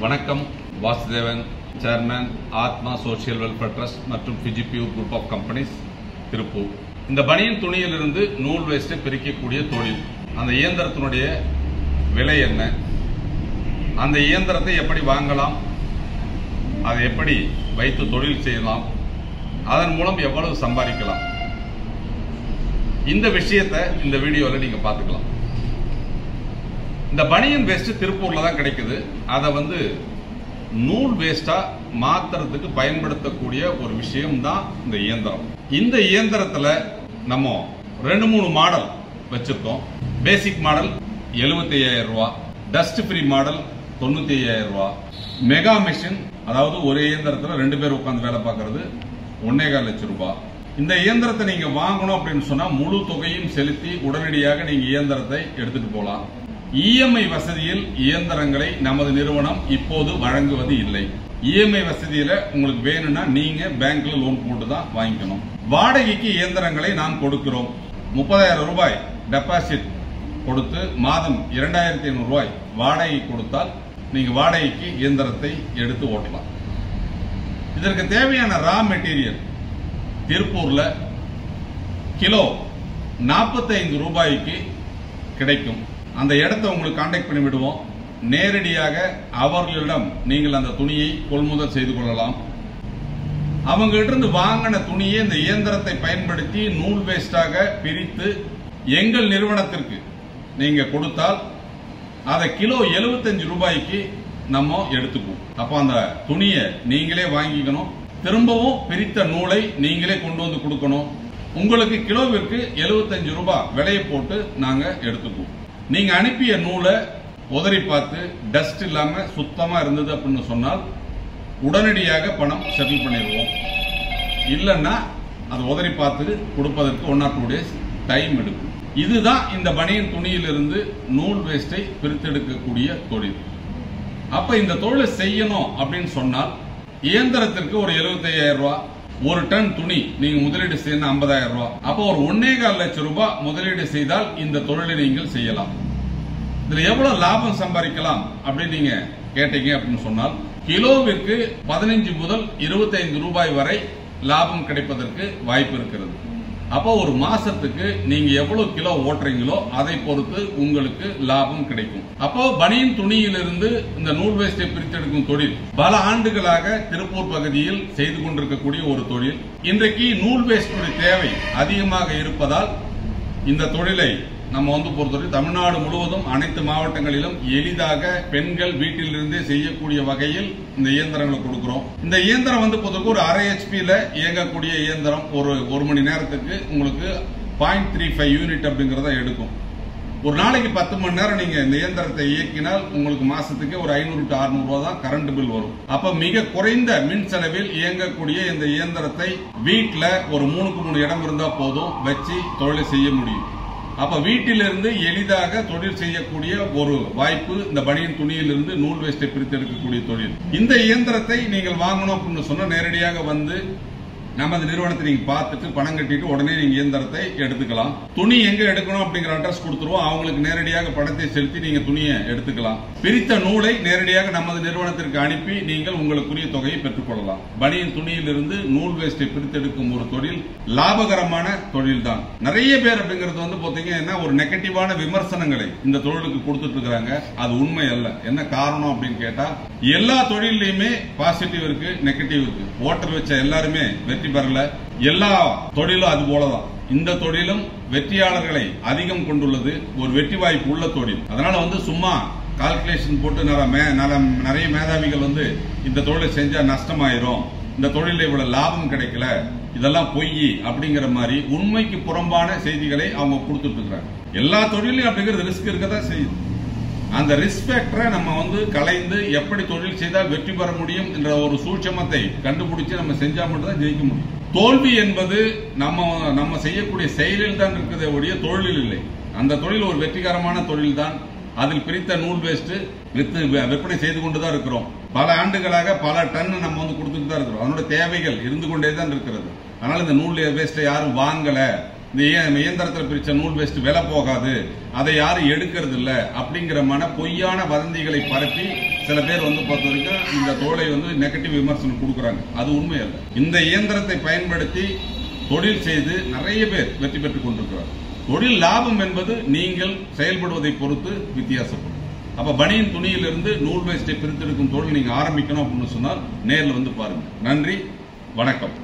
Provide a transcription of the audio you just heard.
வணக்கம். வாசுதேவன், சேர்மன், ஆத்மா social welfare trust மற்றும் ஃபிஜிபியூர் குரூப் ஆஃப் கம்பெனிஸ், திருப்பூர். இந்த பனியன் துணியிலிருந்து நூல் வேஸ்ட்டை பிரிக்கக்கூடிய தொழில், அந்த இயந்திரத்தினுடைய விலை என்ன, அந்த இயந்திரத்தை எப்படி வாங்கலாம், அதை எப்படி வைத்து தொழில் செய்யலாம், அதன் மூலம் எவ்வளவு சம்பாதிக்கலாம், இந்த விஷயத்தை இந்த வீடியோவில் நீங்க பார்த்துக்கலாம். இந்த பனியன் வேஸ்ட் திருப்பூர்ல தான் கிடைக்குது. அதை நூல் வேஸ்டா மாத்துறதுக்கு பயன்படுத்தக்கூடிய ஒரு விஷயம் தான் இந்த இயந்திரம். இந்த இயந்திரத்துல நம்ம 2-3 மாடல் வச்சிருக்கோம். பேசிக் மாடல் 75,000 ரூபாய், டஸ்ட் ஃப்ரீ மாடல் 95,000 ரூபாய், மெகா மிஷின், அதாவது ஒரு இயந்திரத்துல 2 பேர் உட்கார்ந்து வேலை பார்க்கறது 1.25 லட்சம் ரூபாய். இந்த இயந்திரத்தை நீங்க வாங்கணும் அப்படின்னு சொன்னா முழு தொகையும் செலுத்தி உடனடியாக நீங்க இயந்திரத்தை எடுத்துட்டு போலாம். இஎம்ஐ வசதியில் இயந்திரங்களை நமது நிறுவனம் இப்போது வழங்குவது இல்லை. இஎம்ஐ வசதியில உங்களுக்கு வேணும்னா நீங்க பேங்க்ல லோன் போட்டு தான் வாங்கிக்கணும். வாடகைக்கு இயந்திரங்களை நாம் கொடுக்கிறோம். 30,000 ரூபாய் டெபாசிட் கொடுத்து மாதம் 2,500 ரூபாய் வாடகை கொடுத்தால் நீங்க வாடகைக்கு இயந்திரத்தை எடுத்து ஓட்டலாம். இதற்கு தேவையான ரா மெட்டீரியல் திருப்பூர்ல கிலோ 45 ரூபாய்க்கு கிடைக்கும். அந்த இடத்தை உங்களுக்கு கான்டாக்ட் பண்ணி விடுவோம். நேரடியாக அவர்களிடம் நீங்கள் அந்த துணியை கொள்முதல் செய்து கொள்ளலாம். அவங்க கிட்ட இருந்து வாங்கின துணியை இந்த இயந்திரத்தை பயன்படுத்தி நூல் வேஸ்டாக பிரித்து எங்கள் நிறுவனத்திற்கு நீங்க கொடுத்தால் அதை கிலோ 75 ரூபாய்க்கு நம்ம எடுத்துக்குவோம். அப்ப அந்த துணியை நீங்களே வாங்கிக்கணும். திரும்பவும் பிரித்த நூலை நீங்களே கொண்டு வந்து கொடுக்கணும். உங்களுக்கு கிலோவிற்கு 75 ரூபாய் விலையை போட்டு நாங்க எடுத்துக்குவோம். நீங்க அனுப்பிய நூலை உதறி பார்த்து டஸ்ட் இல்லாம சுத்தமா இருந்தது அப்படின்னு சொன்னால் உடனடியாக பணம் செட்டில் பண்ணிடுவோம். இல்லைன்னா அதை உதறி பார்த்து கொடுப்பதற்கு 1 or 2 days டைம் எடுக்கும். இதுதான் இந்த பனியன் துணியிலிருந்து நூல் வேஸ்டை பிரித்தெடுக்கக்கூடிய தொழில். அப்ப இந்த தொழிலை செய்யணும் அப்படின்னு சொன்னால் இயந்திரத்திற்கு ஒரு 75,000 ரூபாய், ஒரு டன் துணி நீங்க முதலீடு செய்யணும் 50,000 ரூபாய். அப்போ ஒரு 1.25 லட்சம் ரூபாய் முதலீடு செய்தால் இந்த தொழிலை நீங்கள் செய்யலாம். இதுல எவ்வளவு லாபம் சம்பாதிக்கலாம் அப்படின்னு நீங்க கேட்டீங்க அப்படின்னு சொன்னால் கிலோவிற்கு 15 முதல் 25 ரூபாய் வரை லாபம் கிடைப்பதற்கு வாய்ப்பு இருக்கிறது. அப்போ ஒரு மாசத்துக்கு நீங்க எவ்வளவு கிலோ ஓட்டுறீங்களோ அதை பொறுத்து உங்களுக்கு லாபம் கிடைக்கும். அப்போ பனியன் துணியிலிருந்து இந்த நூல் வேஸ்டை பிரித்தெடுக்கும் தொழில் பல ஆண்டுகளாக திருப்பூர் பகுதியில் செய்து கொண்டிருக்கக்கூடிய ஒரு தொழில். இன்றைக்கு நூல் வேஸ்டுடைய தேவை அதிகமாக இருப்பதால் இந்த தொழிலை நம்ம பொறுத்தவரை தமிழ்நாடு முழுவதும் அனைத்து மாவட்டங்களிலும் எளிதாக பெண்கள் வீட்டிலிருந்தே செய்யக்கூடிய வகையில் இந்த இயந்திரங்களை கொடுக்கிறோம். இந்த இயந்திரம் பொறுத்தவரைக்கும் ஒரு 1/2 HP இயங்கக்கூடிய இயந்திரம். ஒரு மணி நேரத்துக்கு உங்களுக்கு 0.35 யூனிட் அப்படிங்கறத எடுக்கும். ஒரு நாளைக்கு 10 மணி நேரம் நீங்க இந்த இயந்திரத்தை இயக்கினால் உங்களுக்கு மாசத்துக்கு ஒரு 500 to 600 ரூபாய் தான் கரண்ட் பில் வரும். அப்ப மிக குறைந்த மின் செலவில் இயங்கக்கூடிய இந்த இயந்திரத்தை வீட்டுல ஒரு 3க்கு 3 இடம் இருந்தா போதும் வச்சு தொழிலை செய்ய முடியும். அப்ப வீட்டிலிருந்து எளிதாக தொழில் செய்யக்கூடிய ஒரு வாய்ப்பு இந்த பனியன் துணியிலிருந்து நூல் வேஸ்டை பிரித்தெடுக்கக்கூடிய தொழில். இந்த இயந்திரத்தை நீங்கள் வாங்கணும் அப்படின்னு சொன்னா நேரடியாக நமது நிறுவனத்தை நீங்க பார்த்துட்டு பணம் கட்டிட்டு உடனே நீங்க இயந்திரத்தை எடுத்துக்கலாம். துணி எங்க எடுக்கணும் அப்படிங்கிற அட்ரஸ் கொடுத்துருவோம். அவங்களுக்கு நேரடியாக பணத்தை செலுத்தி நீங்க துணியை எடுத்துக்கலாம். பிரித்த நூலை நேரடியாக நமது நிறுவனத்திற்கு அனுப்பி நீங்கள் உங்களுக்குரிய தொகையை பெற்றுக்கொள்ளலாம். பனியன் துணியிலிருந்து நூல் வேஸ்டை பிரித்தெடுக்கும் ஒரு தொழில் லாபகரமான தொழில் தான். நிறைய பேர் அப்படிங்கிறது பாத்தீங்கன்னா ஒரு நெகட்டிவான விமர்சனங்களை இந்த தொழிலுக்கு கொடுத்துட்டு இருக்காங்க. அது உண்மை அல்ல. என்ன காரணம் அப்படின்னு கேட்டா எல்லா தொழிலையுமே பாசிட்டிவ் இருக்கு, நெகட்டிவ் இருக்கு. ஓட்டர் வச்ச எல்லாருமே வெற்றி பெறல. எல்லா தொழிலும் அது போலதான். இந்த தொழிலும் வெற்றியாளர்களை அதிகம் கொண்டுள்ளது. ஒரு வெற்றி வாய்ப்பு உள்ள தொழில். அதனால சும்மா கால்குலேஷன் போட்டு நிறைய மேதாவிகள் இந்த தொழிலை செஞ்சா நஷ்டமாயிரும், இந்த தொழில இவ்வளவு லாபம் கிடைக்கல, இதெல்லாம் பொய் அப்படிங்கிற மாதிரி உண்மைக்கு புறம்பான செய்திகளை அவங்க கொடுத்துட்டு இருக்காங்க. எல்லா தொழிலையும் அப்படிங்கிறது ரிஸ்க் இருக்கதான் செய்யுது. அந்த ரிஸ்க் ஃபேக்டரை நம்ம கலைந்து எப்படி தொழில் செய்தால் வெற்றி பெற முடியும் என்ற ஒரு சூட்சமத்தை கண்டுபிடிச்சு நம்ம செஞ்சா மட்டும் தான் ஜெயிக்க முடியும். தோல்வி என்பது நம்ம செய்யக்கூடிய செயலில் தான் இருக்கிறதே ஒழிய தொழிலில் இல்லை. அந்த தொழில் ஒரு வெற்றிகரமான தொழில் தான். அதில் பிரித்த நூல் வேஸ்ட் விற்பனை செய்து கொண்டுதான் இருக்கிறோம். பல ஆண்டுகளாக பல டன் நம்ம கொடுத்துட்டு தான் இருக்கிறோம். அதனோட தேவைகள் இருந்து கொண்டே தான் இருக்கிறது. அதனால இந்த நூல் வேஸ்ட்டை யாரும் வாங்கல, இந்த இயந்திரத்தில் பிரிச்ச நூல் வேஸ்ட் விலை போகாது, அதை யாரும் எடுக்கிறது இல்ல அப்படிங்கிற பொய்யான வதந்திகளை பரப்பி சில பேர் பொறுத்த வரைக்கும் இந்த தோலை நெகட்டிவ் விமர்சனம் கொடுக்குறாங்க. அது உண்மை அல்ல. இந்த இயந்திரத்தை பயன்படுத்தி தொழில் செய்து நிறைய பேர் வெற்றி பெற்றுக் கொண்டிருக்கிறார். தொழில் லாபம் என்பது நீங்கள் செயல்படுவதை பொறுத்து வித்தியாசப்படும். அப்ப பனியன் துணியிலிருந்து நூல் வேஸ்டை பிரித்தெடுக்கும் தொழில் நீங்க ஆரம்பிக்கணும் அப்படின்னு சொன்னால் நேரில் பாருங்க. நன்றி, வணக்கம்.